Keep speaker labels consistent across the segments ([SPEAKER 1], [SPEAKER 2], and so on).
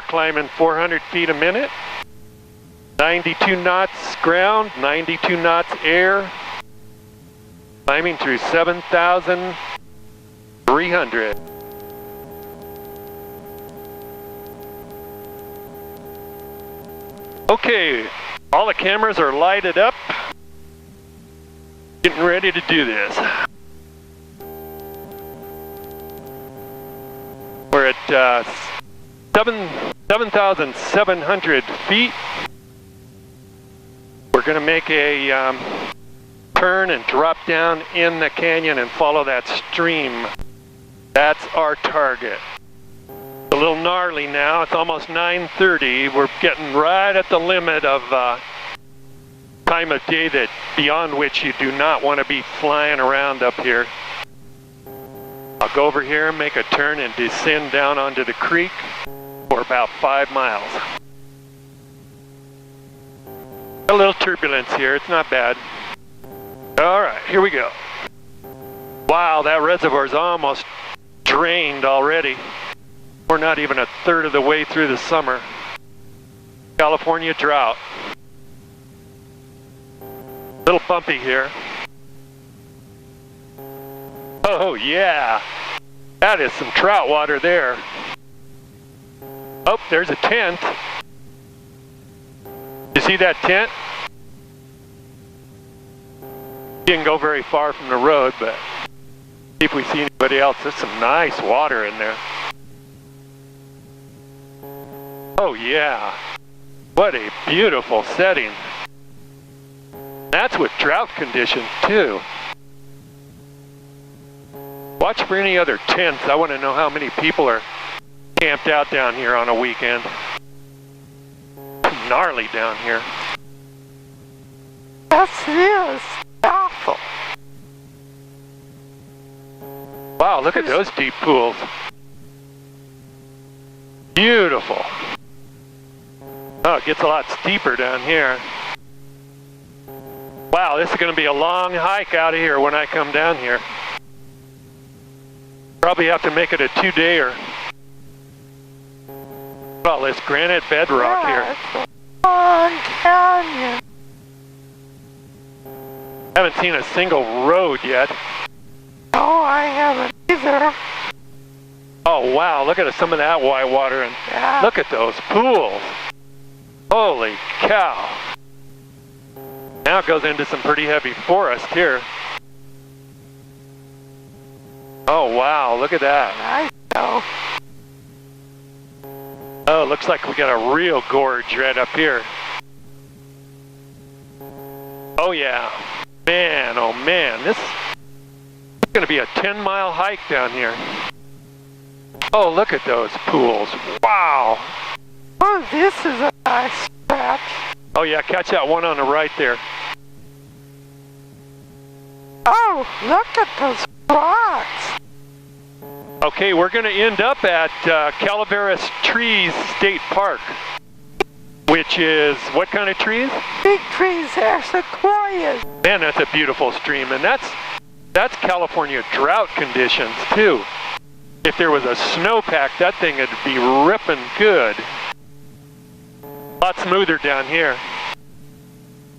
[SPEAKER 1] climbing 400 feet a minute. 92 knots ground, 92 knots air. Climbing through 7,300. Okay, all the cameras are lighted up. Getting ready to do this. We're at 7,700 feet. We're going to make a turn and drop down in the canyon and follow that stream. That's our target. A little gnarly now. It's almost 9:30. We're getting right at the limit of time of day that beyond which you do not want to be flying around up here. I'll go over here and make a turn and descend down onto the creek for about 5 miles. A little turbulence here. It's not bad. All right, here we go. Wow, that reservoir's almost drained already. We're not even a third of the way through the summer. California drought. Little bumpy here. Oh yeah, that is some trout water there. Oh, there's a tent. You see that tent? Didn't go very far from the road, but see if we see anybody else. There's some nice water in there. Oh yeah, what a beautiful setting. That's with drought conditions too. Watch for any other tents. I want to know how many people are camped out down here on a weekend. Gnarly down here.
[SPEAKER 2] This is awful.
[SPEAKER 1] Wow, look at those deep pools. Beautiful. Oh, it gets a lot steeper down here. Wow, this is going to be a long hike out of here when I come down here. Probably have to make it a 2-dayer. Well, this granite bedrock here.
[SPEAKER 2] It's a long canyon.
[SPEAKER 1] Haven't seen a single road yet.
[SPEAKER 2] No, I haven't either.
[SPEAKER 1] Oh wow, look at some of that white water and
[SPEAKER 2] Yeah.
[SPEAKER 1] look at those pools. Holy cow. Now it goes into some pretty heavy forest here. Oh wow, look at that.
[SPEAKER 2] Nice though.
[SPEAKER 1] Oh, looks like we got a real gorge right up here. Oh yeah. Man, oh man, this is going to be a 10-mile hike down here. Oh, look at those pools. Wow.
[SPEAKER 2] Oh, this is a nice stretch.
[SPEAKER 1] Oh yeah, catch that one on the right there.
[SPEAKER 2] Oh, look at those rocks.
[SPEAKER 1] Okay, we're going to end up at Calaveras Trees State Park, which is what kind of trees?
[SPEAKER 2] Big trees are sequoias.
[SPEAKER 1] Man, that's a beautiful stream, and that's California drought conditions too. If there was a snowpack, that thing would be ripping good. A lot smoother down here.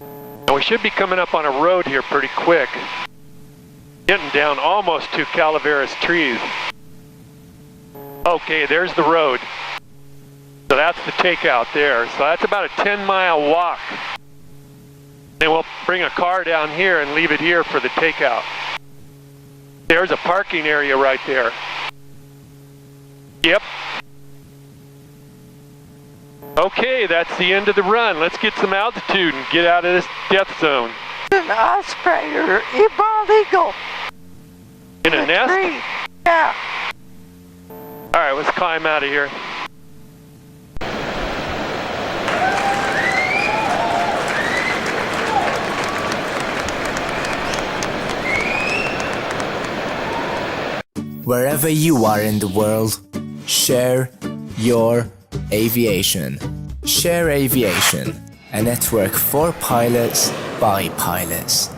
[SPEAKER 1] And we should be coming up on a road here pretty quick. Getting down almost to Calaveras Trees. Okay, there's the road. So that's the takeout there. So that's about a 10-mile walk. Then we'll bring a car down here and leave it here for the takeout. There's a parking area right there. Yep. Okay, that's the end of the run. Let's get some altitude and get out of this death zone.
[SPEAKER 2] An osprey or a bald eagle.
[SPEAKER 1] In a nest?
[SPEAKER 2] Tree. Yeah.
[SPEAKER 1] All right, let's climb out of here.
[SPEAKER 3] Wherever you are in the world, share your aviation. Share Aviation, a network for pilots by pilots.